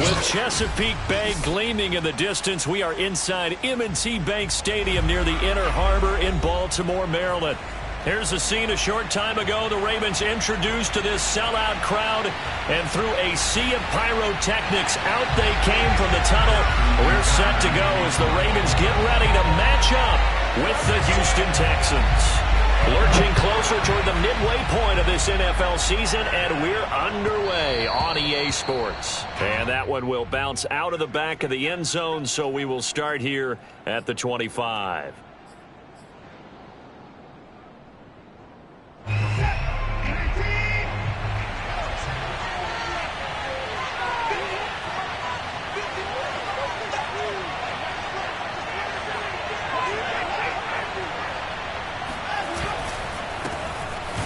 With Chesapeake Bay gleaming in the distance, we are inside M&T Bank Stadium near the Inner Harbor in Baltimore, Maryland. Here's a scene a short time ago. The Ravens introduced to this sellout crowd, and through a sea of pyrotechnics, out they came from the tunnel. We're set to go as the Ravens get ready to match up with the Houston Texans. Lurching closer toward the midway point of this NFL season, and we're underway on EA Sports. And that one will bounce out of the back of the end zone, so we will start here at the 25.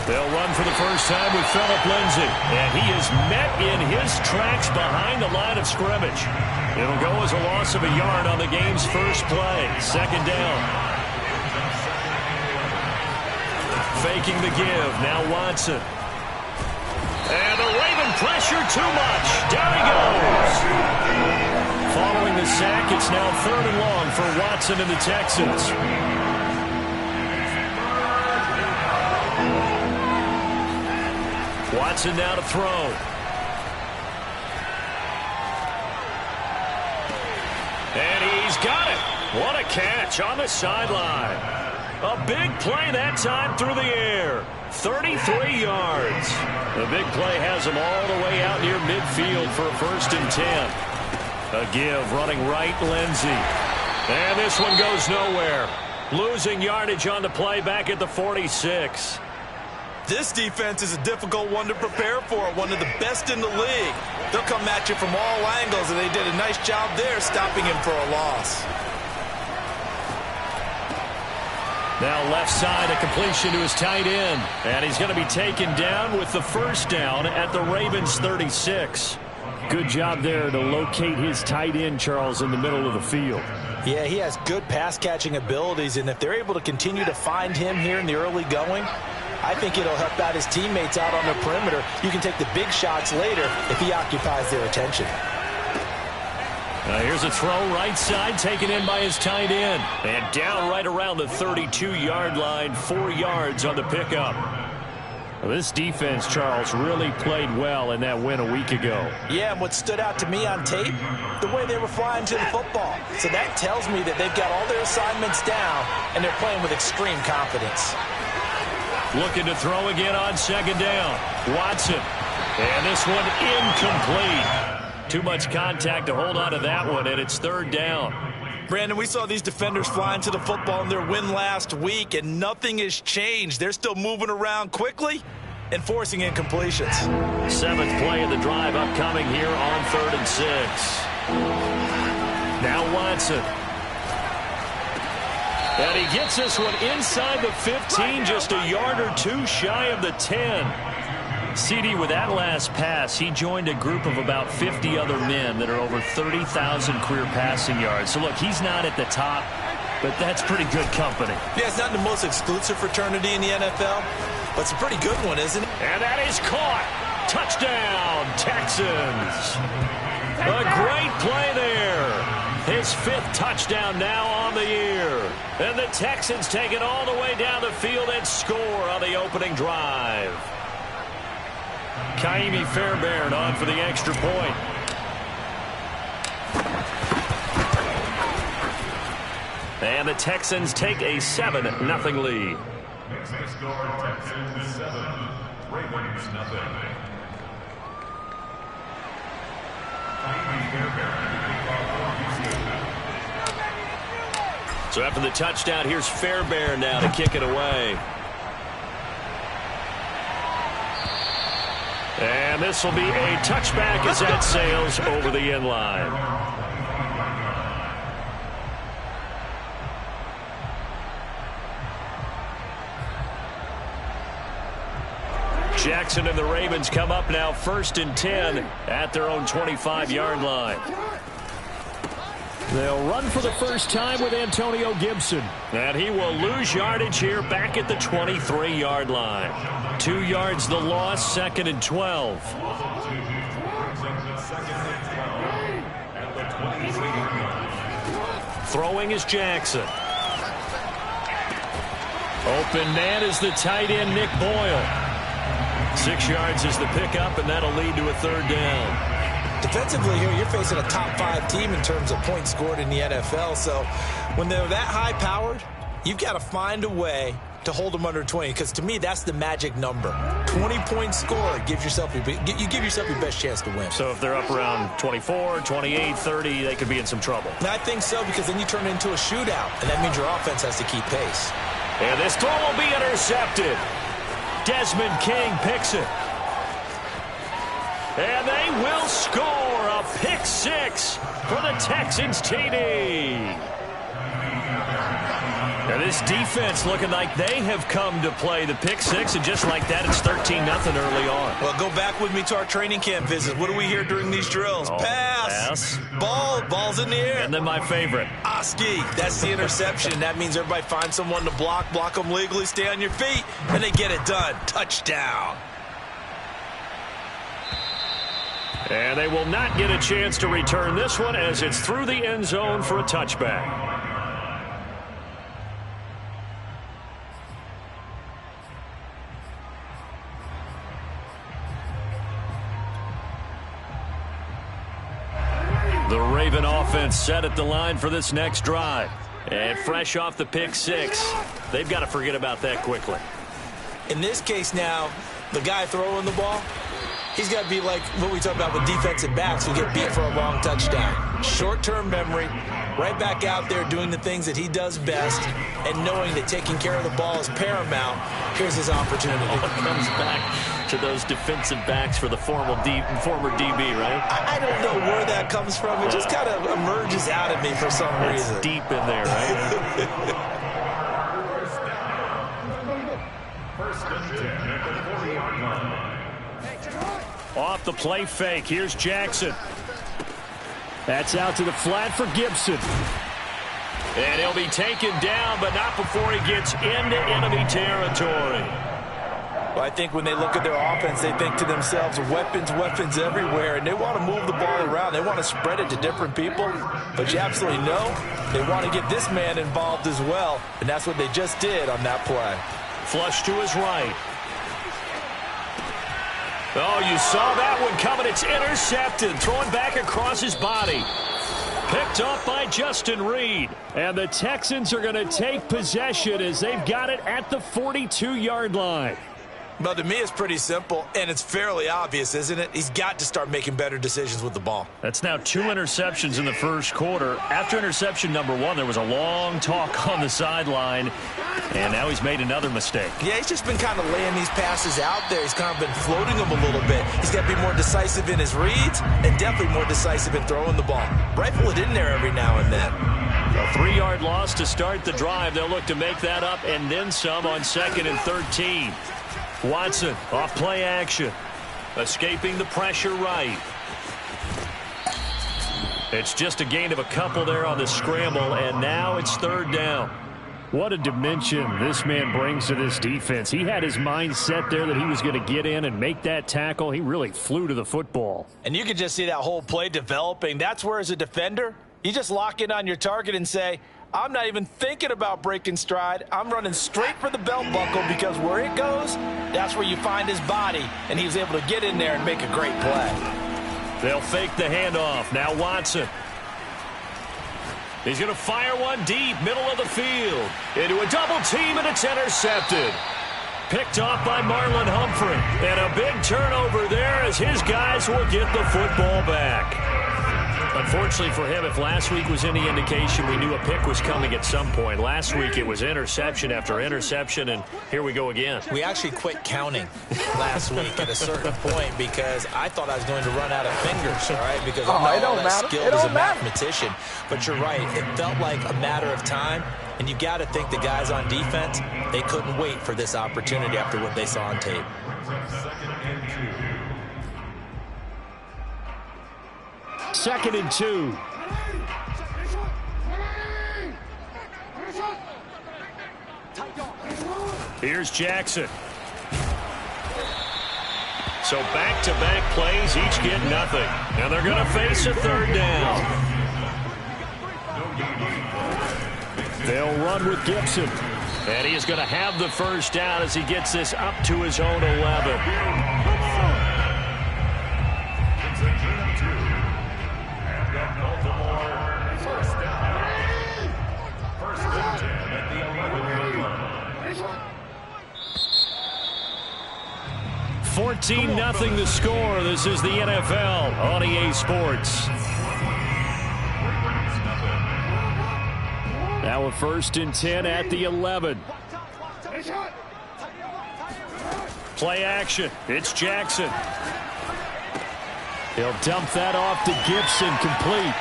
They'll run for the first time with Phillip Lindsay. And he is met in his tracks behind the line of scrimmage. It'll go as a loss of a yard on the game's first play. Second down. Faking the give. Now Watson. And the Raven pressure too much. Down he goes. Following the sack, it's now 3rd and long for Watson and the Texans. Watson now to throw. And he's got it. What a catch on the sideline. A big play that time through the air. 33 yards. The big play has him all the way out near midfield for a 1st and 10. A give running right, Lindsay. And this one goes nowhere. Losing yardage on the play back at the 46. This defense is a difficult one to prepare for, one of the best in the league. They'll come at you from all angles, and they did a nice job there stopping him for a loss. Now left side, a completion to his tight end. And he's going to be taken down with the first down at the Ravens 36. Good job there to locate his tight end, Charles, in the middle of the field. Yeah, he has good pass-catching abilities, and if they're able to continue to find him here in the early going, I think it'll help out his teammates out on the perimeter. You can take the big shots later if he occupies their attention. Here's a throw right side taken in by his tight end. And down right around the 32-yard line, 4 yards on the pickup. Well, this defense, Charles, really played well in that win a week ago. Yeah, and what stood out to me on tape, the way they were flying to the football. So that tells me that they've got all their assignments down, and they're playing with extreme confidence. Looking to throw again on 2nd down. Watson. And this one incomplete. Too much contact to hold on to that one, and it's 3rd down. Brandon, we saw these defenders flying to the football in their win last week, and nothing has changed. They're still moving around quickly and forcing incompletions. 7th play of the drive upcoming here on 3rd and 6. Now Watson. And he gets this one inside the 15, just a yard or two shy of the 10. CD, with that last pass, he joined a group of about 50 other men that are over 30,000 career passing yards. So, look, he's not at the top, but that's pretty good company. Yeah, it's not the most exclusive fraternity in the NFL, but it's a pretty good one, isn't it? And that is caught. Touchdown, Texans. A great play there. His 5th touchdown now on the year. And the Texans take it all the way down the field and score on the opening drive. Kaimi Fairbairn on for the extra point. And the Texans take a 7-0 lead. Next score, Texans 7, Ravens 0. Kaimi Fairbairn. So after the touchdown, here's Fairbairn now to kick it away. And this will be a touchback as that sails over the end line. Jackson and the Ravens come up now 1st and 10 at their own 25-yard line. They'll run for the first time with Antonio Gibson. And he will lose yardage here back at the 23-yard line. 2 yards the loss, 2nd and 12. Throwing is Jackson. Open man is the tight end, Nick Boyle. 6 yards is the pickup, and that'll lead to a third down. Defensively here, you're facing a top-5 team in terms of points scored in the NFL. So when they're that high-powered, you've got to find a way to hold them under 20, because to me, that's the magic number. 20 points scored, you give yourself your best chance to win. So if they're up around 24, 28, 30, they could be in some trouble. And I think so, because then you turn it into a shootout, and that means your offense has to keep pace. And this throw will be intercepted. Desmond King picks it. And they will score a pick 6 for the Texans TD. Now this defense looking like they have come to play the pick 6, and just like that, it's 13-0 early on. Well, go back with me to our training camp visit. What do we hear during these drills? Pass. Ball's in the air. And then my favorite. Oski. That's the interception. That means everybody finds someone to block them legally, stay on your feet, and they get it done. Touchdown. And they will not get a chance to return this one, as it's through the end zone for a touchback. The Raven offense set at the line for this next drive. And fresh off the pick 6, they've got to forget about that quickly. In this case now, the guy throwing the ball, he's got to be like what we talk about with defensive backs who get beat for a long touchdown. Short-term memory, right back out there doing the things that he does best, and knowing that taking care of the ball is paramount. Here's his opportunity. It comes back to those defensive backs for the former DB, right? I don't know where that comes from. It just kind of emerges out of me for some reason. It's deep in there, right? First and 10 at the 40-yard line. Off the play fake, here's Jackson. That's out to the flat for Gibson. And he'll be taken down, but not before he gets into enemy territory. Well, I think when they look at their offense, they think to themselves, weapons everywhere, and they want to move the ball around. They want to spread it to different people, but you absolutely know they want to get this man involved as well, and that's what they just did on that play. Flush to his right. Oh, you saw that one coming. It's intercepted. Throwing back across his body. Picked up by Justin Reed. And the Texans are going to take possession as they've got it at the 42-yard line. Well, to me, it's pretty simple, and it's fairly obvious, isn't it? He's got to start making better decisions with the ball. That's now 2 interceptions in the first quarter. After interception number 1, there was a long talk on the sideline, and now he's made another mistake. Yeah, he's just been kind of laying these passes out there. He's kind of been floating them a little bit. He's got to be more decisive in his reads and definitely more decisive in throwing the ball. Rifle it in there every now and then. A 3-yard loss to start the drive. They'll look to make that up and then some on 2nd and 13. Watson off play action, escaping the pressure right. It's just a gain of a couple there on the scramble, and now it's 3rd down. What a dimension this man brings to this defense. He had his mind set there that he was going to get in and make that tackle. He really flew to the football. And you can just see that whole play developing. That's where, as a defender, you just lock in on your target and say, I'm not even thinking about breaking stride. I'm running straight for the belt buckle, because where it goes, that's where you find his body, and he was able to get in there and make a great play. They'll fake the handoff. Now Watson. He's going to fire one deep, middle of the field. Into a double team, and it's intercepted. Picked off by Marlon Humphrey. And a big turnover there as his guys will get the football back. Unfortunately for him, if last week was any indication, we knew a pick was coming at some point. Last week it was interception after interception, and here we go again. We actually quit counting last week at a certain point because I thought I was going to run out of fingers, all right, because I'm not all that skilled as a mathematician. But you're right. It felt like a matter of time, and you got to think the guys on defense, they couldn't wait for this opportunity after what they saw on tape. 2nd and 2. Here's Jackson. So back-to-back plays, each get nothing. And they're going to face a 3rd down. They'll run with Gibson. And he's going to have the first down as he gets this up to his own 11. First and 10 at the 11. 14-0 the score. This is the NFL on EA Sports. Now a 1st and 10 at the 11. Play action. It's Jackson. He'll dump that off to Gibson, complete.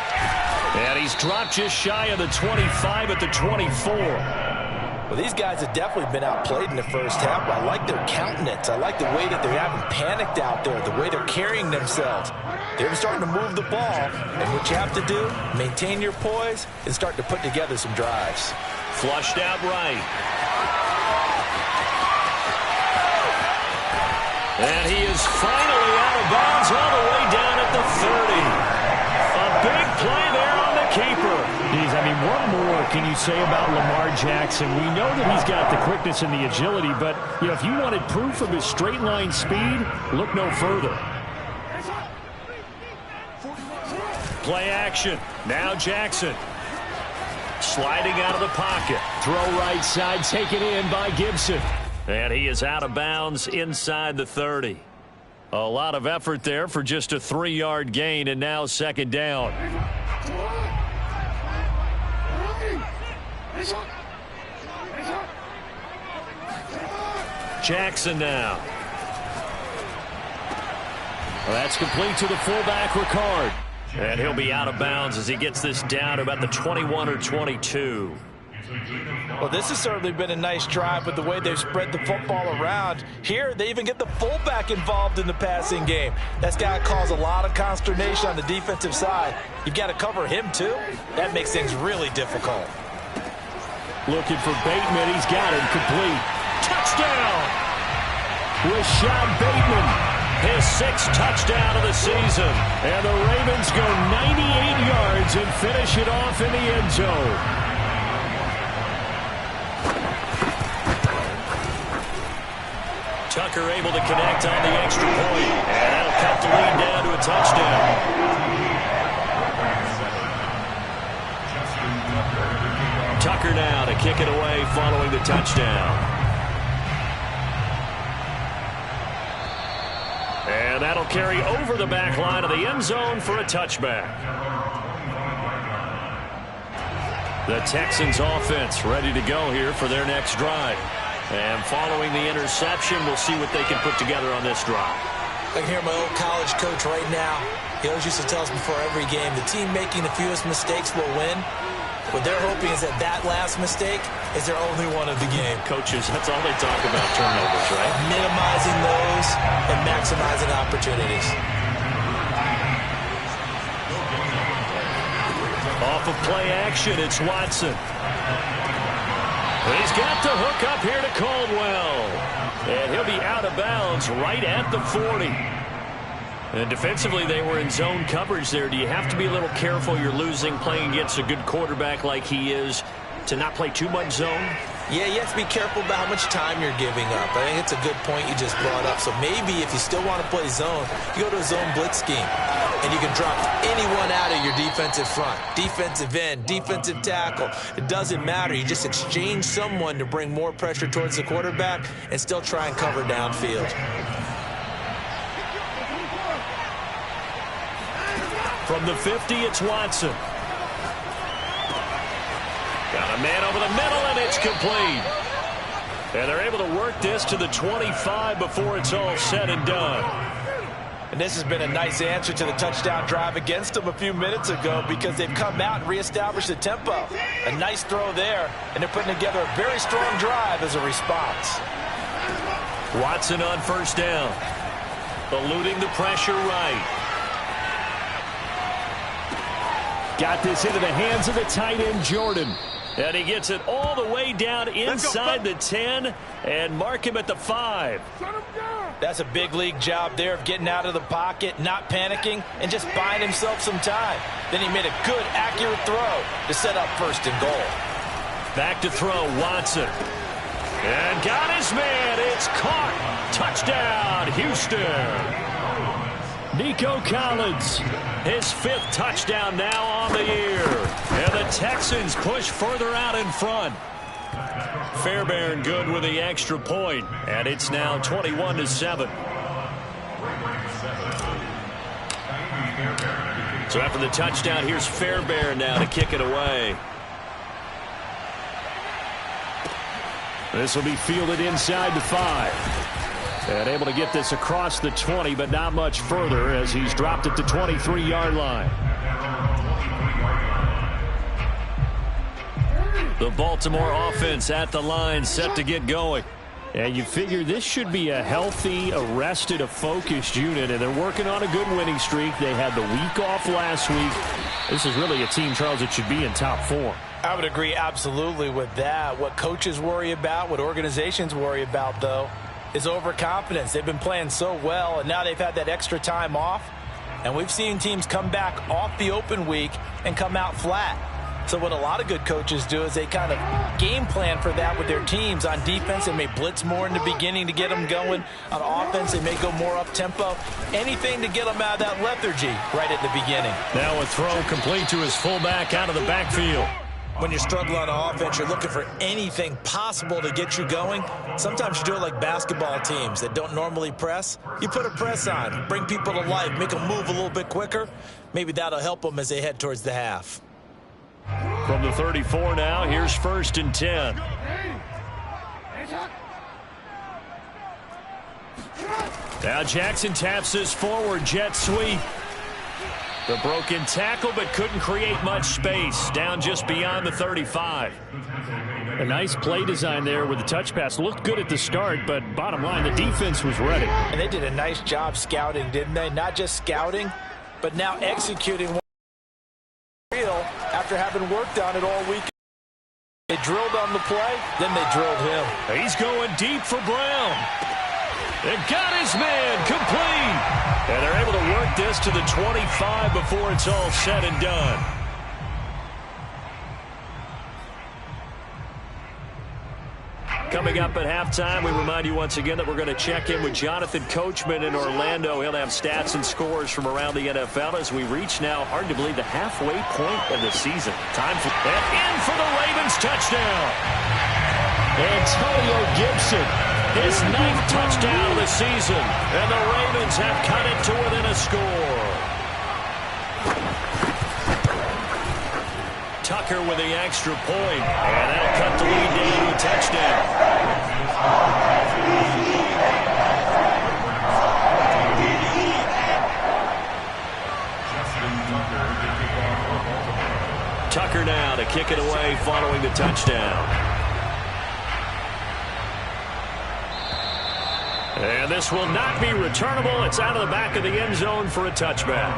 And he's dropped just shy of the 25 at the 24. Well, these guys have definitely been outplayed in the first half. I like their countenance. I like the way that they haven't panicked out there, the way they're carrying themselves. They're starting to move the ball, and what you have to do, maintain your poise and start to put together some drives. Flushed out right. And he is finally out of bounds all the way down at the 30. A big play there on the keeper. Geez, I mean, what more can you say about Lamar Jackson? We know that he's got the quickness and the agility, but you know, if you wanted proof of his straight line speed, look no further. Play action. Now Jackson. Sliding out of the pocket. Throw right side, taken in by Gibson. And he is out of bounds inside the 30. A lot of effort there for just a 3-yard gain, and now 2nd down. Jackson now. Well, that's complete to the fullback, Ricard. And he'll be out of bounds as he gets this down to about the 21 or 22. Well, this has certainly been a nice drive with the way they've spread the football around. Here, they even get the fullback involved in the passing game. That's got to cause a lot of consternation on the defensive side. You've got to cover him, too. That makes things really difficult. Looking for Bateman. He's got him complete. Touchdown! Rashad Bateman, his 6th touchdown of the season. And the Ravens go 98 yards and finish it off in the end zone. Tucker able to connect on the extra point. And that'll cut the lead down to a touchdown. Tucker now to kick it away following the touchdown. And that'll carry over the back line of the end zone for a touchback. The Texans offense ready to go here for their next drive. And following the interception, we'll see what they can put together on this drive. I can hear my old college coach right now. He always used to tell us before every game, the team making the fewest mistakes will win. What they're hoping is that that last mistake is their only one of the game. Coaches, that's all they talk about, turnovers, right? Minimizing those and maximizing opportunities. Off of play action, it's Watson. He's got the hook up here to Caldwell. And he'll be out of bounds right at the 40. And defensively, they were in zone coverage there. Do you have to be a little careful? You're losing, playing against a good quarterback like he is, to not play too much zone? Yeah, you have to be careful about how much time you're giving up. I think it's a good point you just brought up. So maybe if you still want to play zone, you go to a zone blitz scheme. And you can drop anyone out of your defensive front. Defensive end, defensive tackle. It doesn't matter. You just exchange someone to bring more pressure towards the quarterback and still try and cover downfield. From the 50, it's Watson. Got a man over the middle, and it's complete. And they're able to work this to the 25 before it's all said and done. And this has been a nice answer to the touchdown drive against them a few minutes ago because they've come out and reestablished the tempo. A nice throw there, and they're putting together a very strong drive as a response. Watson on first down. Eluding the pressure right. Got this into the hands of the tight end, Jordan. And he gets it all the way down inside the 10 and mark him at the 5. That's a big league job there of getting out of the pocket, not panicking, and just buying himself some time. Then he made a good, accurate throw to set up 1st and goal. Back to throw, Watson. And got his man. It's caught. Touchdown, Houston. Nico Collins, his 5th touchdown now on the year. And the Texans push further out in front. Fairbairn good with the extra point. And it's now 21-7. So after the touchdown, here's Fairbairn now to kick it away. This will be fielded inside the 5. And able to get this across the 20, but not much further as he's dropped at the 23-yard line. The Baltimore offense at the line, set to get going. And you figure this should be a healthy, arrested, a focused unit, and they're working on a good winning streak. They had the week off last week. This is really a team, Charles, that should be in top form. I would agree absolutely with that. What coaches worry about, what organizations worry about, though, is overconfidence. They've been playing so well, and now they've had that extra time off. And we've seen teams come back off the open week and come out flat. So what a lot of good coaches do is they kind of game plan for that with their teams. On defense, they may blitz more in the beginning to get them going. On offense, they may go more up-tempo. Anything to get them out of that lethargy right at the beginning. Now a throw complete to his fullback out of the backfield. When you're struggling on offense, you're looking for anything possible to get you going. Sometimes you do it like basketball teams that don't normally press. You put a press on, bring people to life, make them move a little bit quicker. Maybe that'll help them as they head towards the half. From the 34 now, here's 1st and 10. Now Jackson taps this forward jet sweep. The broken tackle, but couldn't create much space. Down just beyond the 35. A nice play design there with the touch pass. Looked good at the start, but bottom line, the defense was ready. And they did a nice job scouting, didn't they? Not just scouting, but now executing real after having worked on it all week. They drilled on the play, then they drilled him. He's going deep for Brown. They got his man complete. And they're able to work this to the 25 before it's all said and done. Coming up at halftime, we remind you once again that we're going to check in with Jonathan Coachman in Orlando. He'll have stats and scores from around the NFL as we reach now, hard to believe, the halfway point of the season. Time for and in for the Ravens touchdown. Antonio Gibson, his 9th touchdown of the season, and the Ravens have cut it to within a score. Tucker with the extra point, and that'll cut the lead down to a touchdown. Tucker now to kick it away following the touchdown. And this will not be returnable. It's out of the back of the end zone for a touchback.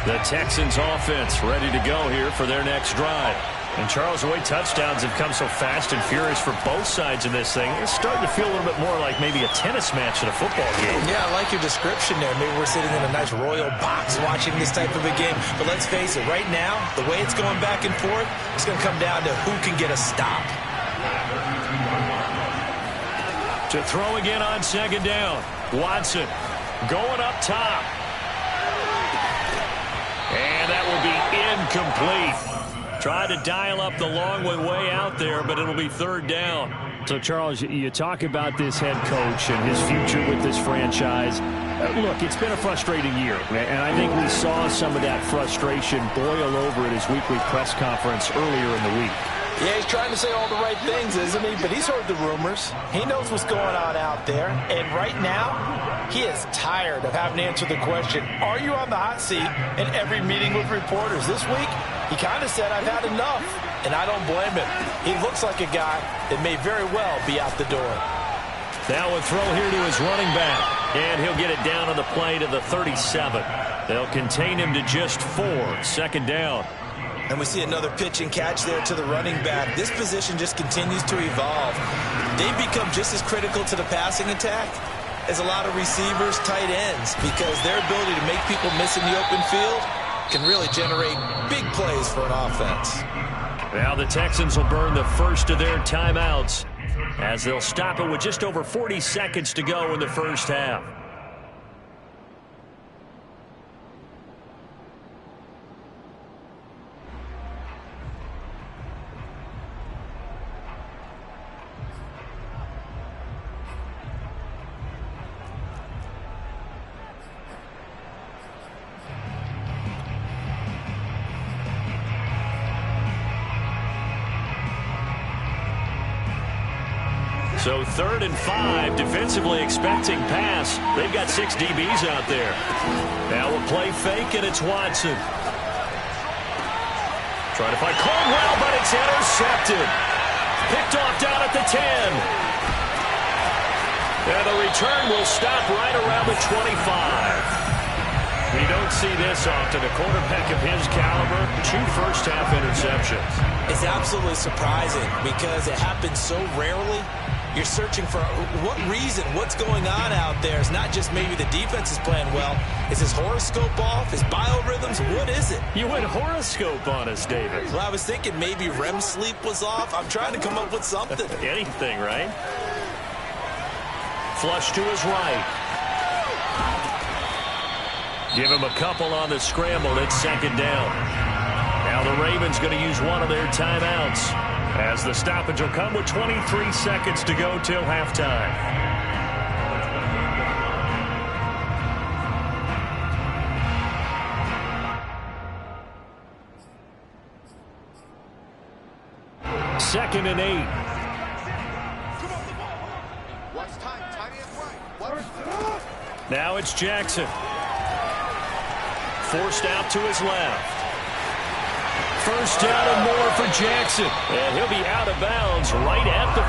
The Texans offense ready to go here for their next drive. And Charles, the way touchdowns have come so fast and furious for both sides of this thing, it's starting to feel a little bit more like maybe a tennis match at a football game. Yeah, I like your description there. Maybe we're sitting in a nice royal box watching this type of a game. But let's face it, right now, the way it's going back and forth, it's going to come down to who can get a stop. To throw again on 2nd down. Watson going up top. And that will be incomplete. Tried to dial up the long way out there, but it'll be 3rd down. So, Charles, you talk about this head coach and his future with this franchise. Look, it's been a frustrating year, and I think we saw some of that frustration boil over at his weekly press conference earlier in the week. Yeah, he's trying to say all the right things, isn't he? But he's heard the rumors. He knows what's going on out there. And right now, he is tired of having to answer the question, are you on the hot seat in every meeting with reporters? This week, he kind of said, I've had enough. And I don't blame him. He looks like a guy that may very well be out the door. Now a throw here to his running back. And he'll get it down on the play to the 37. They'll contain him to just 4. 2nd down. And we see another pitch and catch there to the running back. This position just continues to evolve. They've become just as critical to the passing attack as a lot of receivers, tight ends, because their ability to make people miss in the open field can really generate big plays for an offense. Now the Texans will burn the first of their timeouts as they'll stop it with just over 40 seconds to go in the first half. So 3rd and 5, defensively expecting pass. They've got 6 DBs out there. Now we'll play fake, and it's Watson. Trying to find Caldwell, but it's intercepted. Picked off down at the 10. And the return will stop right around the 25. We don't see this often. A quarterback of his caliber, 2 first-half interceptions. It's absolutely surprising because it happens so rarely. You're searching for what reason, what's going on out there. It's not just maybe the defense is playing well. Is his horoscope off? His biorhythms? What is it? You went horoscope on us, David. Well, I was thinking maybe REM sleep was off. I'm trying to come up with something. Anything, right? Flush to his right. Give him a couple on the scramble. It's 2nd down. Now the Ravens going to use one of their timeouts, as the stoppage will come with 23 seconds to go till halftime. Second and 8. Now it's Jackson. Forced out to his left. First down and more for Jackson. And he'll be out of bounds right at the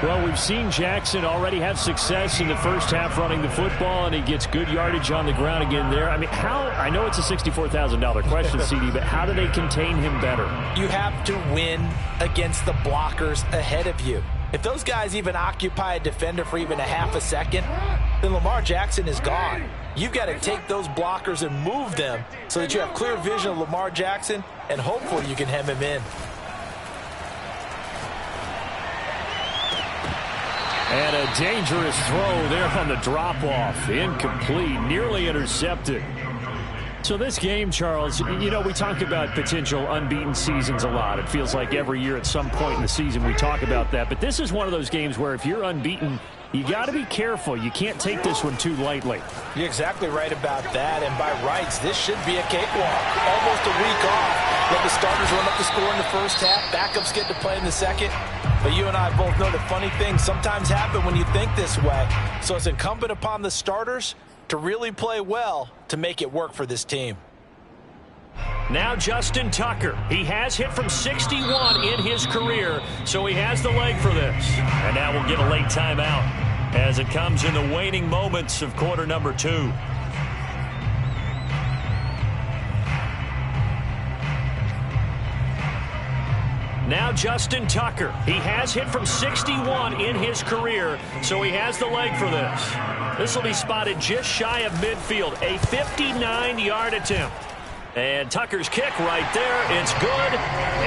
40. Well, we've seen Jackson already have success in the first half running the football, and he gets good yardage on the ground again there. I mean, I know it's a $64,000 question, CD, but how do they contain him better? You have to win against the blockers ahead of you. If those guys even occupy a defender for even a half a second, then Lamar Jackson is gone. You've got to take those blockers and move them so that you have clear vision of Lamar Jackson, and hopefully you can hem him in. And a dangerous throw there on the drop-off. Incomplete, nearly intercepted. So this game, Charles, you know, we talk about potential unbeaten seasons a lot. It feels like every year at some point in the season we talk about that. But this is one of those games where if you're unbeaten, you got to be careful. You can't take this one too lightly. You're exactly right about that. And by rights, this should be a cakewalk. Almost a week off. Let the starters run up the score in the first half. Backups get to play in the second. But you and I both know the funny things sometimes happen when you think this way. So it's incumbent upon the starters to really play well to make it work for this team. Now Justin Tucker. He has hit from 61 in his career, so he has the leg for this. And now we'll get a late timeout as it comes in the waning moments of quarter number 2. Now Justin Tucker. He has hit from 61 in his career, so he has the leg for this. This will be spotted just shy of midfield, a 59-yard attempt. And Tucker's kick right there, it's good,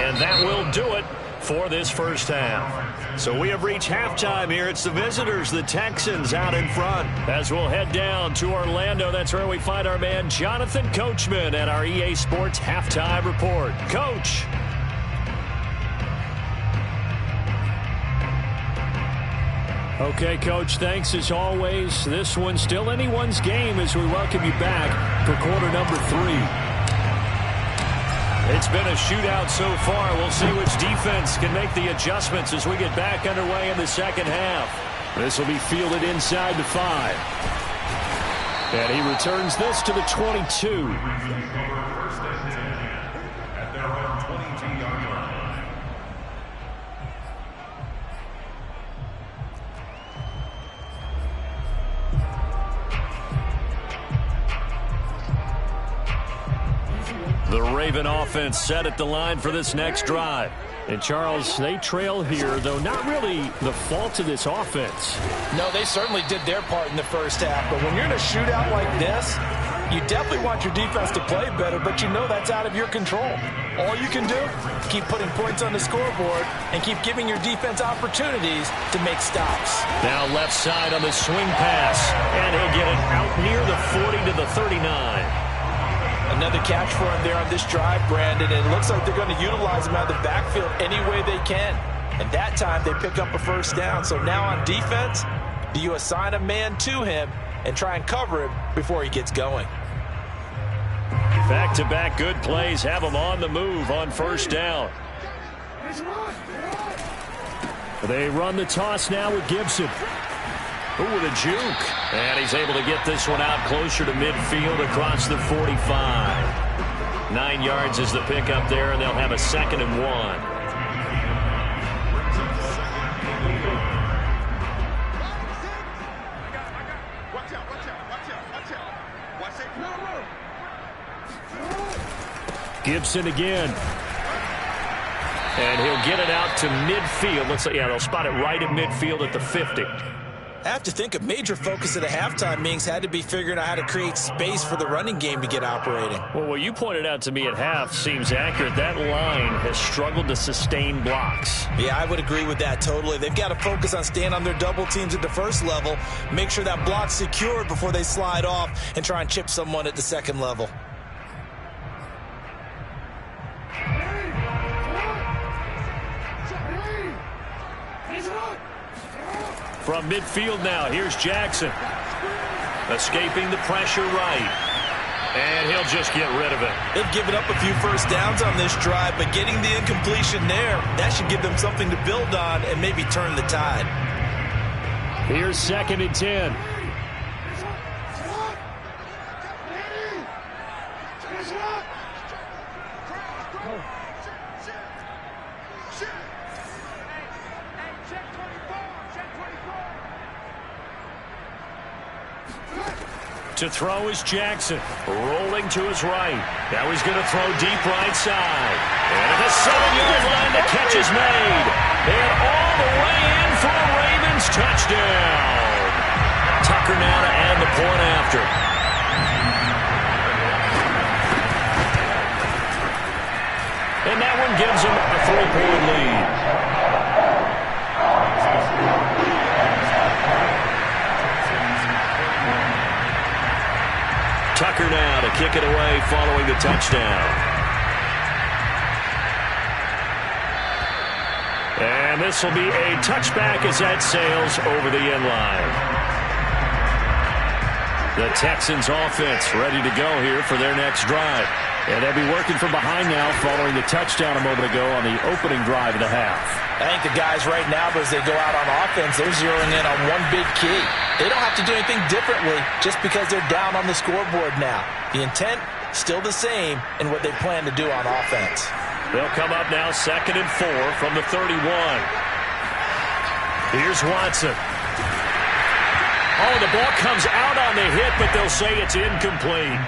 and that will do it for this first half. So we have reached halftime here. It's the visitors, the Texans, out in front. As we'll head down to Orlando, that's where we find our man Jonathan Coachman at our EA Sports Halftime Report. Coach. Okay, Coach, thanks as always. This one's still anyone's game as we welcome you back for quarter number 3. It's been a shootout so far. We'll see which defense can make the adjustments as we get back underway in the second half. This will be fielded inside the 5. And he returns this to the 22. The Raven offense set at the line for this next drive. And, Charles, they trail here, though not really the fault of this offense. No, they certainly did their part in the first half. But when you're in a shootout like this, You definitely want your defense to play better, but you know that's out of your control. All you can do, keep putting points on the scoreboard and keep giving your defense opportunities to make stops. Now left side on the swing pass, and he'll get it out near the 40 to the 39. Another catch for him there on this drive, Brandon. It looks like they're going to utilize him out of the backfield any way they can. And that time they pick up a first down. So now on defense, do you assign a man to him and try and cover him before he gets going? Back-to-back good plays have him on the move on first down. They run the toss now with Gibson. Ooh, with a juke. And he's able to get this one out closer to midfield across the 45. 9 yards is the pickup there, and they'll have a 2nd and 1. Gibson again. And he'll get it out to midfield. Looks like, yeah, they'll spot it right at midfield at the 50. I have to think a major focus at the halftime meetings had to be figuring out how to create space for the running game to get operating. Well, what you pointed out to me at half seems accurate. That line has struggled to sustain blocks. Yeah, I would agree with that totally. They've got to focus on staying on their double teams at the first level, make sure that block's secured before they slide off and try and chip someone at the second level. From midfield now, here's Jackson. Escaping the pressure right. And he'll just get rid of it. They've given up a few first downs on this drive, but getting the incompletion there, that should give them something to build on and maybe turn the tide. Here's 2nd and 10. To throw is Jackson, rolling to his right. Now he's going to throw deep right side. And at the 7-yard line, the catch is made. And all the way in for a Ravens touchdown. Tucker now to add the point after. And that one gives him a 3-point lead. Tucker now to kick it away following the touchdown. And this will be a touchback as that sails over the end line. The Texans offense ready to go here for their next drive. And they'll be working from behind now following the touchdown a moment ago on the opening drive of the half. I think the guys right now, as they go out on offense, they're zeroing in on one big key. They don't have to do anything differently just because they're down on the scoreboard now. The intent, still the same in what they plan to do on offense. They'll come up now 2nd and 4 from the 31. Here's Watson. Oh, the ball comes out on the hit, but they'll say it's incomplete.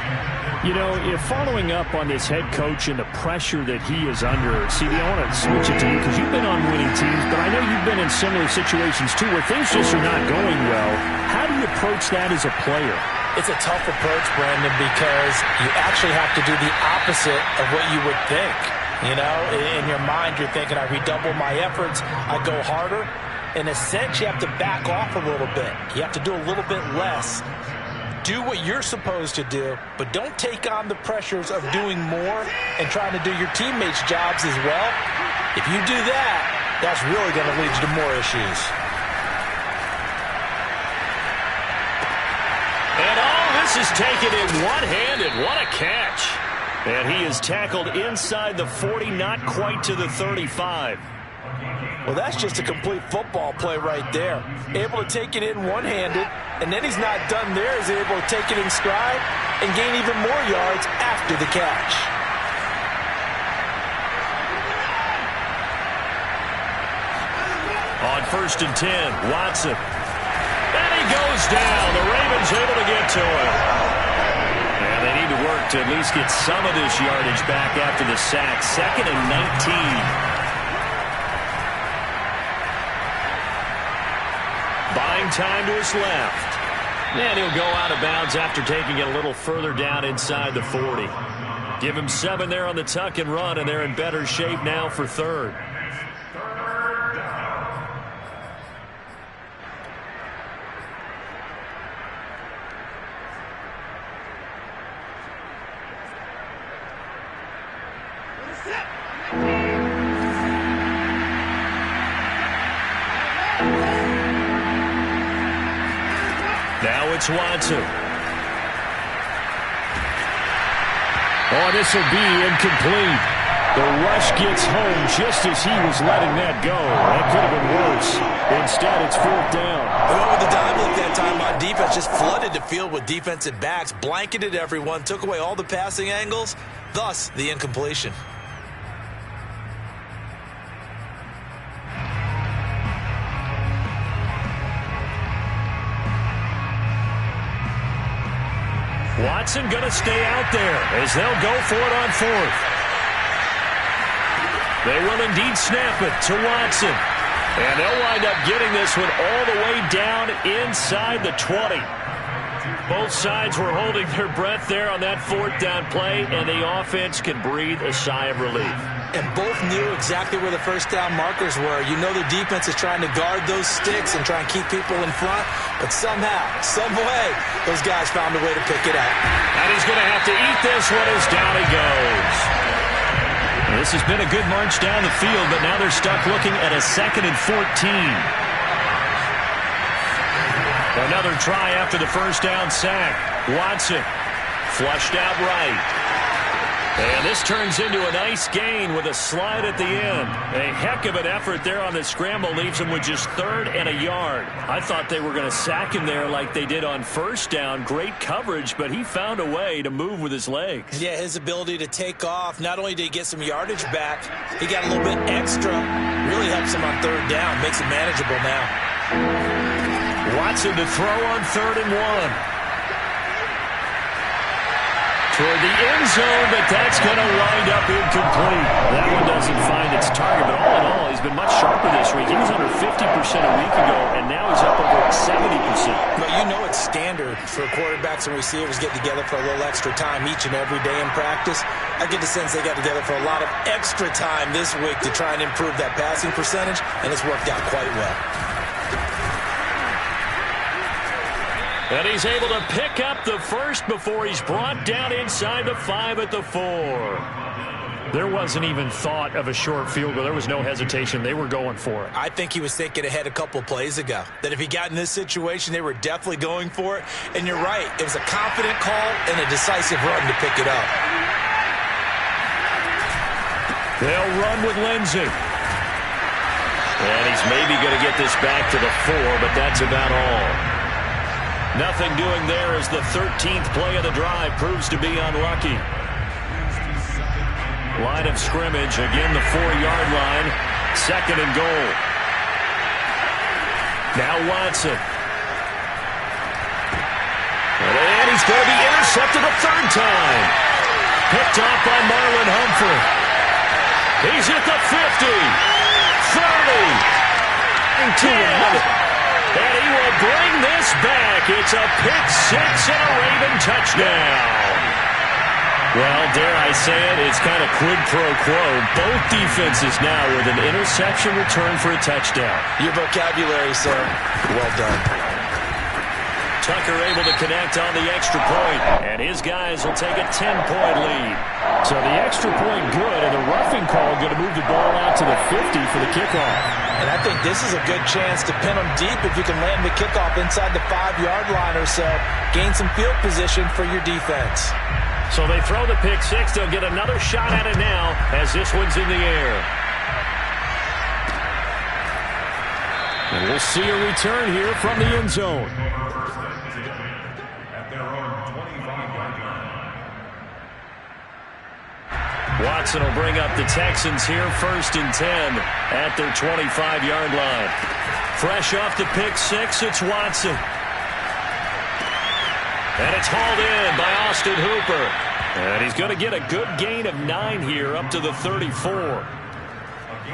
You know, if following up on this head coach and the pressure that he is under, CD, I want to switch it to you because you've been on winning teams, but I know you've been in similar situations too where things just are not going well. How do you approach that as a player? It's a tough approach, Brandon, because you actually have to do the opposite of what you would think. You know, in your mind, you're thinking, I redouble my efforts, I go harder. In a sense, you have to back off a little bit. You have to do a little bit less. Do what you're supposed to do, but don't take on the pressures of doing more and trying to do your teammates' jobs as well. If you do that, that's really going to lead you to more issues. And all this is taken in one-handed. What a catch. And he is tackled inside the 40, not quite to the 35. Well, that's just a complete football play right there. Able to take it in one-handed, and then he's not done there. He's able to take it in stride and gain even more yards after the catch. On 1st and 10, Watson. And he goes down. The Ravens able to get to him. And they need to work to at least get some of this yardage back after the sack. 2nd and 19. Buying time to his left. And he'll go out of bounds after taking it a little further down inside the 40. Give him 7 there on the tuck and run, and they're in better shape now for third. Now it's Watson. Oh, this will be incomplete. The rush gets home just as he was letting that go. That could have been worse. Instead, it's 4th down. They went with the dive look that time on defense. Just flooded the field with defensive backs, blanketed everyone, took away all the passing angles, thus the incompletion. Watson going to stay out there as they'll go for it on 4th. They will indeed snap it to Watson. And they'll wind up getting this one all the way down inside the 20. Both sides were holding their breath there on that 4th down play, and the offense can breathe a sigh of relief. And both knew exactly where the first down markers were. You know the defense is trying to guard those sticks and try and keep people in front, but somehow, some way, those guys found a way to pick it up. And he's going to have to eat this one as down he goes. This has been a good march down the field, but now they're stuck looking at a 2nd and 14. Another try after the first down sack. Watson flushed out right. And this turns into a nice gain with a slide at the end. A heck of an effort there on the scramble leaves him with just 3rd and a yard. I thought they were going to sack him there like they did on first down. Great coverage, but he found a way to move with his legs. Yeah, his ability to take off. Not only did he get some yardage back, he got a little bit extra. Really helps him on 3rd down. Makes it manageable now. Watson to throw on 3rd and 1. Toward the end zone, but that's going to wind up incomplete. That one doesn't find its target, but all in all, he's been much sharper this week. He was under 50% a week ago, and now he's up over 70%. But you know it's standard for quarterbacks and receivers getting together for a little extra time each and every day in practice. I get the sense they got together for a lot of extra time this week to try and improve that passing percentage, and it's worked out quite well. And he's able to pick up the first before he's brought down inside the 5 at the 4. There wasn't even thought of a short field goal. There was no hesitation. They were going for it. I think he was thinking ahead a couple plays ago, that if he got in this situation, they were definitely going for it. And you're right. It was a confident call and a decisive run to pick it up. They'll run with Lindsey. And he's maybe going to get this back to the 4, but that's about all. Nothing doing there as the 13th play of the drive proves to be unlucky. Line of scrimmage, again the 4-yard line, 2nd and goal. Now Watson. And he's going to be intercepted a 3rd time. Picked off by Marlon Humphrey. He's at the 50, 30, 10. And he will bring this back. It's a pick 6 and a Raven touchdown. Well, dare I say it, it's kind of quid pro quo. Both defenses now with an interception return for a touchdown. Your vocabulary, sir. Well done. Tucker able to connect on the extra point, and his guys will take a 10-point lead. So the extra point good, and the roughing call going to move the ball out to the 50 for the kickoff. And I think this is a good chance to pin them deep if you can land the kickoff inside the 5-yard line or so. Gain some field position for your defense. So they throw the pick 6. They'll get another shot at it now as this one's in the air. And we'll see a return here from the end zone. Watson will bring up the Texans here 1st and 10 at their 25-yard line. Fresh off the pick 6, it's Watson. And it's hauled in by Austin Hooper. And he's going to get a good gain of 9 here up to the 34.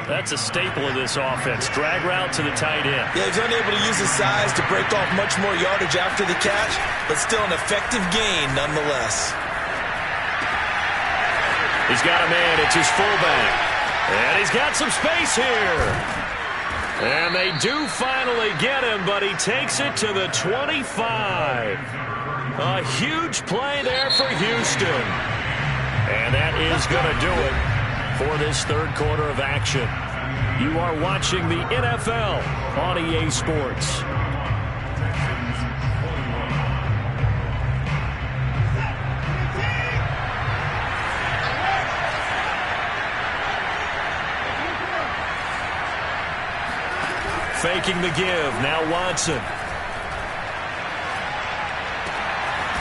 That's a staple of this offense. Drag route to the tight end. Yeah, he's unable to use his size to break off much more yardage after the catch, but still an effective gain nonetheless. He's got a man. It's his fullback. And he's got some space here. And they do finally get him, but he takes it to the 25. A huge play there for Houston. And that is going to do it for this third quarter of action. You are watching the NFL on EA Sports. Faking the give. Now Watson.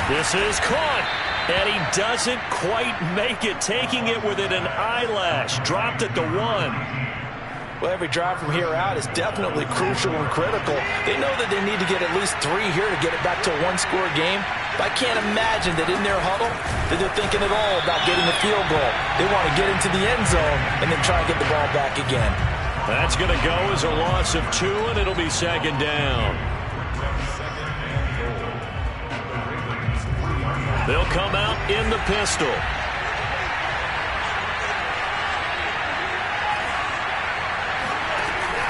This is caught. And he doesn't quite make it. Taking it within an eyelash. Dropped at the 1. Well, every drive from here out is definitely crucial and critical. They know that they need to get at least 3 here to get it back to a one-score game. But I can't imagine that in their huddle that they're thinking at all about getting a field goal. They want to get into the end zone and then try and get the ball back again. That's going to go as a loss of 2, and it'll be second down. They'll come out in the pistol.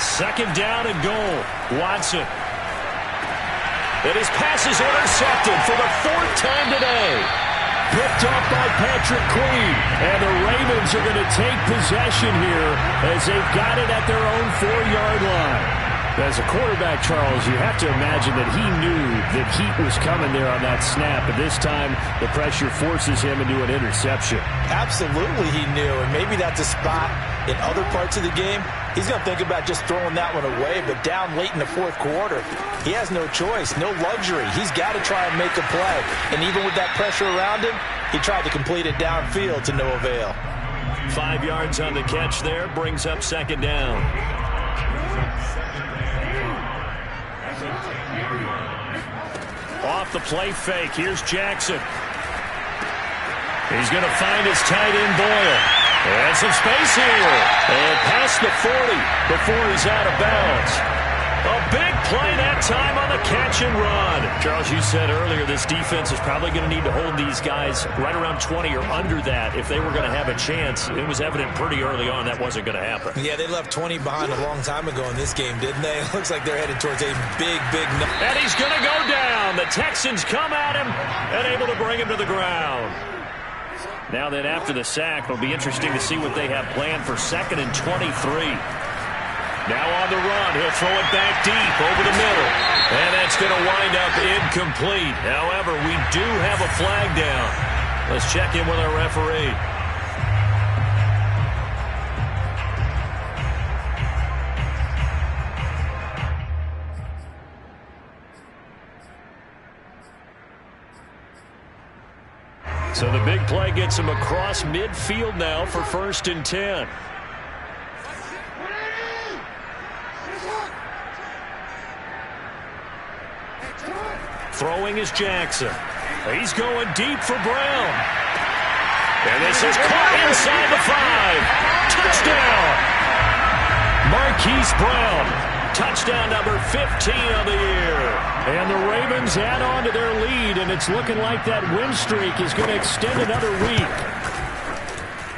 Second down and goal. Watson. And his pass is intercepted for the 4th time today. Picked off by Patrick Queen. And the Ravens are going to take possession here as they've got it at their own 4-yard line. As a quarterback, Charles, you have to imagine that he knew that heat was coming there on that snap. But this time, the pressure forces him into an interception. Absolutely he knew. And maybe that's a spot in other parts of the game. He's going to think about just throwing that one away. But down late in the 4th quarter, he has no choice, no luxury. He's got to try and make a play. And even with that pressure around him, he tried to complete it downfield to no avail. 5 yards on the catch there, brings up second down. Off the play fake, here's Jackson. He's going to find his tight end Boyle. And some space here. And past the 40 before he's out of bounds. A big play that time on the catch and run. Charles, you said earlier this defense is probably going to need to hold these guys right around 20 or under that if they were going to have a chance. It was evident pretty early on that wasn't going to happen. Yeah, they left 20 behind a long time ago in this game, didn't they? It looks like they're headed towards a big. And he's going to go down. The Texans come at him and able to bring him to the ground. Now then, after the sack, it'll be interesting to see what they have planned for 2nd and 23. Now on the run, he'll throw it back deep over the middle. And that's going to wind up incomplete. However, we do have a flag down. Let's check in with our referee. So the big play gets him across midfield now for 1st and 10. Throwing is Jackson. He's going deep for Brown. And this is caught inside the 5. Touchdown! Marquise Brown. Touchdown number 15 of the year. And the Ravens add on to their lead, and it's looking like that win streak is going to extend another week.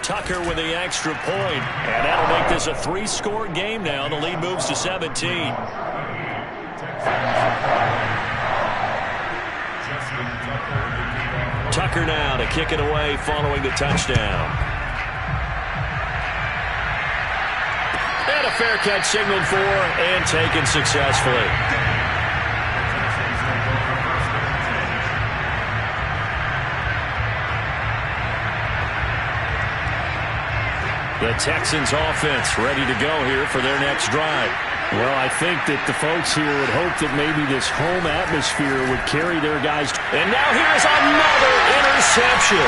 Tucker with the extra point, and that'll make this a 3-score game now. The lead moves to 17. Tucker now to kick it away following the touchdown. And a fair catch signaled for and taken successfully. The Texans offense ready to go here for their next drive. Well, I think that the folks here would hope that maybe this home atmosphere would carry their guys. And now here's another interception.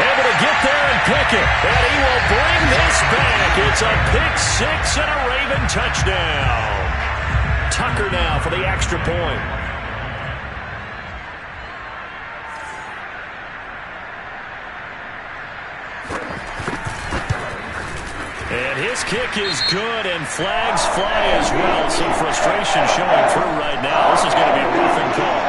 Able to get there and pick it. And he will bring this back. It's a pick 6 and a Raven touchdown. Tucker now for the extra point. And his kick is good, and flags fly as well. Some frustration showing through right now. This is going to be a roughing call.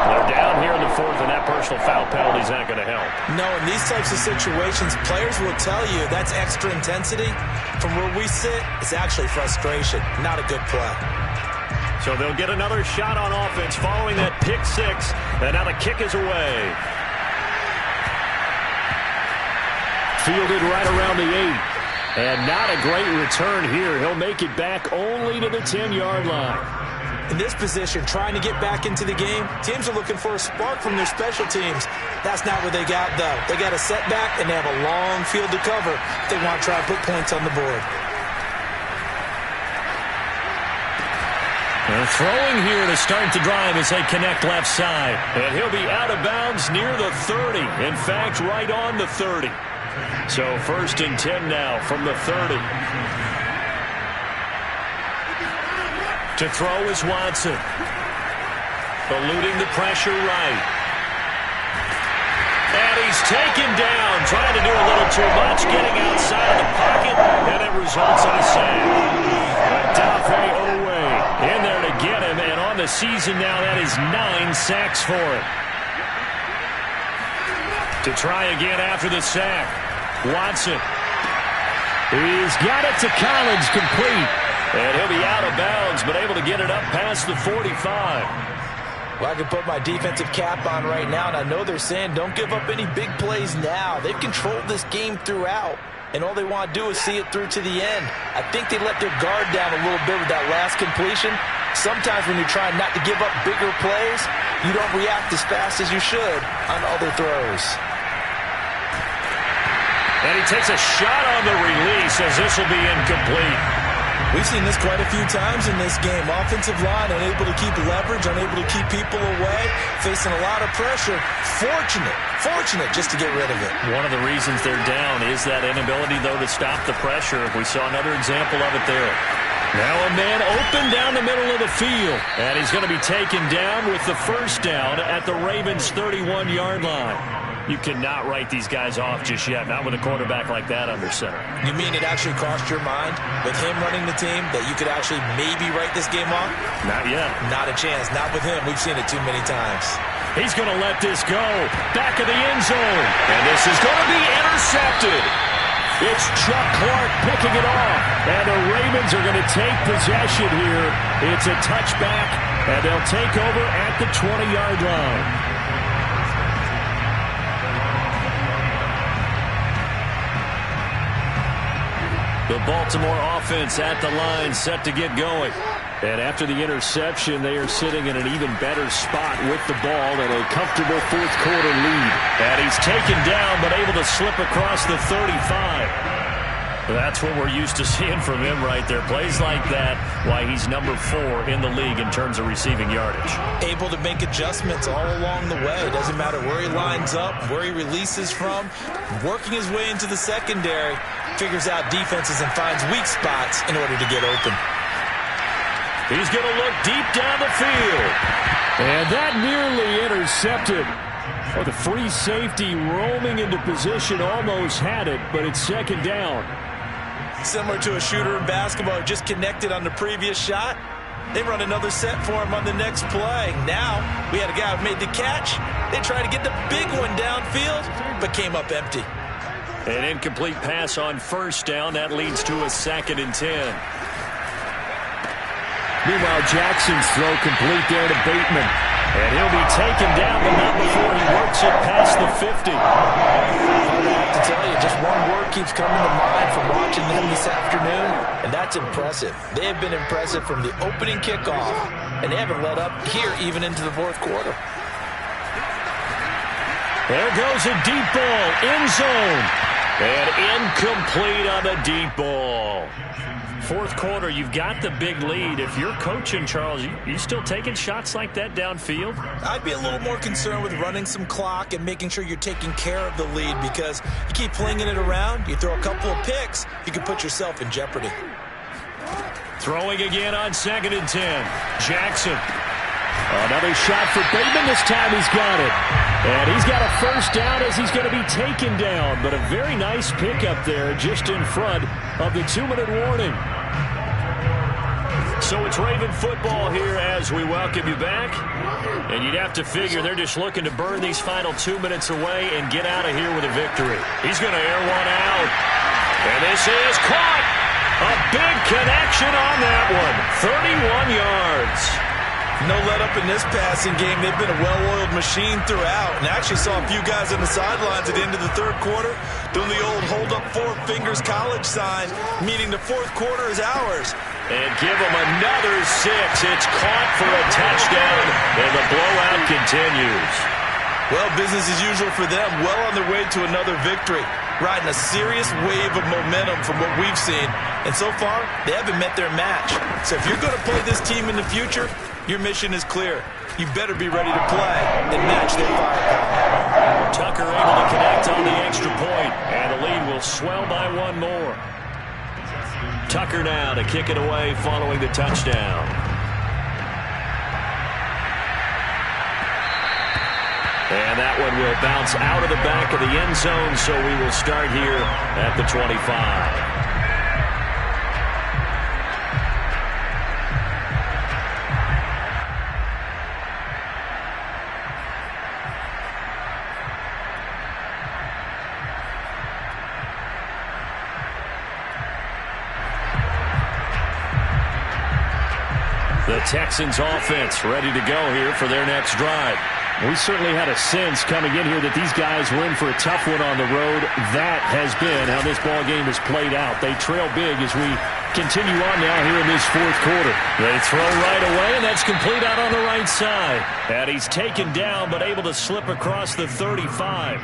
They're down here in the fourth, and that personal foul penalty is not going to help. No, in these types of situations, players will tell you that's extra intensity. From where we sit, it's actually frustration, not a good play. So they'll get another shot on offense following that pick six, and now the kick is away. Fielded right around the 8. And not a great return here. He'll make it back only to the 10-yard line. In this position, trying to get back into the game, teams are looking for a spark from their special teams. That's not what they got, though. They got a setback, and they have a long field to cover if they want to try to put points on the board. They're throwing here to start the drive as they connect left side. And he'll be out of bounds near the 30. In fact, right on the 30. So 1st and 10 now from the 30. To throw is Watson. Eluding the pressure right. And he's taken down, trying to do a little too much, getting outside of the pocket, and it results in a sack. Dafe Owe in there to get him, and on the season now, that is 9 sacks for him. To try again after the sack. Watson. He's got it to Collins, complete. And he'll be out of bounds, but able to get it up past the 45. Well, I can put my defensive cap on right now, and I know they're saying don't give up any big plays now. They've controlled this game throughout, and all they want to do is see it through to the end. I think they let their guard down a little bit with that last completion. Sometimes when you're trying not to give up bigger plays, you don't react as fast as you should on other throws. And he takes a shot on the release as this will be incomplete. We've seen this quite a few times in this game. Offensive line unable to keep leverage, unable to keep people away, facing a lot of pressure. Fortunate just to get rid of it. One of the reasons they're down is that inability, though, to stop the pressure. We saw another example of it there. Now a man open down the middle of the field. And he's going to be taken down with the first down at the Ravens' 31-yard line. You cannot write these guys off just yet, not with a quarterback like that under center. You mean it actually crossed your mind with him running the team that you could actually maybe write this game off? Not yet. Not a chance. Not with him. We've seen it too many times. He's going to let this go. Back of the end zone. And this is going to be intercepted. It's Chuck Clark picking it off. And the Ravens are going to take possession here. It's a touchback, and they'll take over at the 20-yard line. The Baltimore offense at the line, set to get going. And after the interception, they are sitting in an even better spot with the ball and a comfortable fourth-quarter lead. And he's taken down, but able to slip across the 35. That's what we're used to seeing from him right there. Plays like that, why he's number 4 in the league in terms of receiving yardage. Able to make adjustments all along the way. Doesn't matter where he lines up, where he releases from. Working his way into the secondary, figures out defenses and finds weak spots in order to get open. He's going to look deep down the field. And that nearly intercepted. Oh, the free safety roaming into position almost had it, but it's second down. Similar to a shooter in basketball who just connected on the previous shot. They run another set for him on the next play. Now, we had a guy who made the catch. They tried to get the big one downfield, but came up empty. An incomplete pass on first down. That leads to a 2nd and 10. Meanwhile, Jackson's throw complete there to Bateman. And he'll be taken down, but not before he works it past the 50. I have to tell you, just one word keeps coming to mind from watching them this afternoon, and that's impressive. They have been impressive from the opening kickoff, and they haven't let up here even into the fourth quarter. There goes a deep ball, end zone, and incomplete on the deep ball. Fourth quarter, you've got the big lead. If you're coaching, Charles, you still taking shots like that downfield? I'd be a little more concerned with running some clock and making sure you're taking care of the lead, because you keep flinging it around, you throw a couple of picks, you can put yourself in jeopardy. Throwing again on 2nd and 10. Jackson. Another shot for Bateman. This time he's got it. And he's got a first down as he's going to be taken down. But a very nice pickup there just in front of the 2-minute warning. So it's Raven football here as we welcome you back. And you'd have to figure they're just looking to burn these final 2 minutes away and get out of here with a victory. He's going to air one out. And this is caught. A big connection on that one. 31 yards. No let up in this passing game. They've been a well-oiled machine throughout. And I actually saw a few guys on the sidelines at the end of the third quarter doing the old hold up 4 fingers college sign, meaning the fourth quarter is ours. And give them another 6. It's caught for a touchdown, and the blowout continues. Well, business as usual for them. Well on their way to another victory. Riding a serious wave of momentum from what we've seen. And so far, they haven't met their match. So if you're going to play this team in the future, your mission is clear. You better be ready to play and match their firepower. Tucker able to connect on the extra point, and the lead will swell by 1 more. Tucker now to kick it away following the touchdown. And that one will bounce out of the back of the end zone, so we will start here at the 25. The Texans offense ready to go here for their next drive. We certainly had a sense coming in here that these guys were in for a tough one on the road. That has been how this ball game has played out. They trail big as we continue on now here in this fourth quarter. They throw right away, and that's complete out on the right side. And he's taken down, but able to slip across the 35.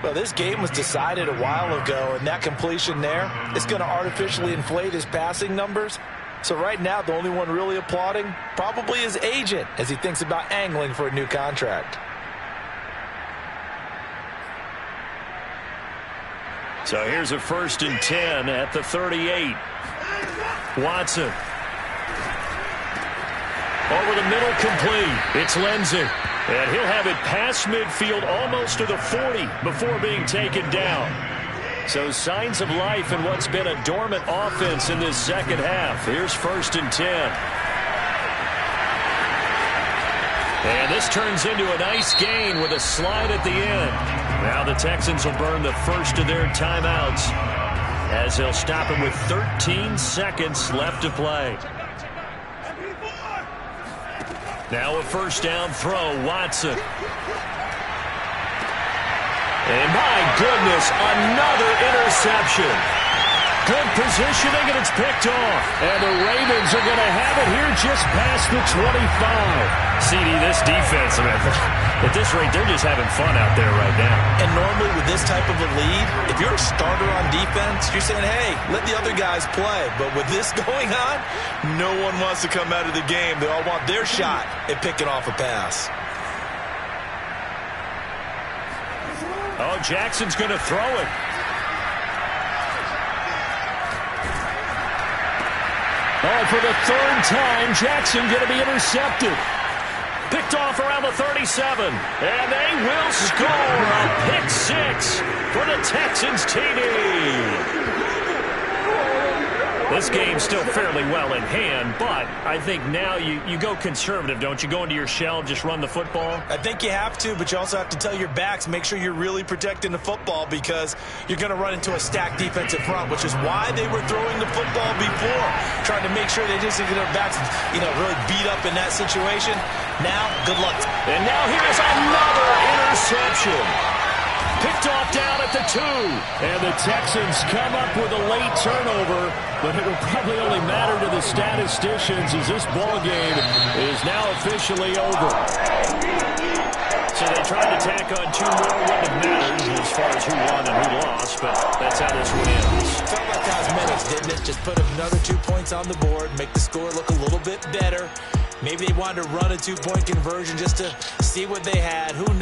Well, this game was decided a while ago, and that completion there is going to artificially inflate his passing numbers. So right now, the only one really applauding probably his agent as he thinks about angling for a new contract. So here's a 1st and 10 at the 38. Watson. Over the middle, complete. It's Lindsey. And he'll have it past midfield almost to the 40 before being taken down. So signs of life in what's been a dormant offense in this second half. Here's 1st and 10. And this turns into a nice gain with a slide at the end. Now the Texans will burn the first of their timeouts as they'll stop him with 13 seconds left to play. Now a first down throw, Watson. And my goodness, another interception. Good positioning, and it's picked off. And the Ravens are going to have it here just past the 25. CD, this defense, I mean, at this rate, they're just having fun out there right now. And normally with this type of a lead, if you're a starter on defense, you're saying, hey, let the other guys play. But with this going on, no one wants to come out of the game. They all want their shot at picking off a pass. Oh, Jackson's going to throw it. Oh, for the 3rd time, Jackson going to be intercepted. Picked off around the 37. And they will score a pick 6 for the Texans TD. This game's still fairly well in hand, but I think now you go conservative, don't you? Go into your shell, just run the football? I think you have to, but you also have to tell your backs, make sure you're really protecting the football because you're going to run into a stacked defensive front, which is why they were throwing the football before, trying to make sure they just get their backs, really beat up in that situation. Now, good luck. And now here's another interception. Picked off down at the 2. And the Texans come up with a late turnover, but it will probably only matter to the statisticians as this ball game is now officially over. So they tried to tack on 2 more. Wouldn't have mattered as far as who won and who lost, but that's how this one ends. Felt like cosmetics, didn't it? Just put another 2 points on the board, make the score look a little bit better. Maybe they wanted to run a 2-point conversion just to see what they had. Who knows?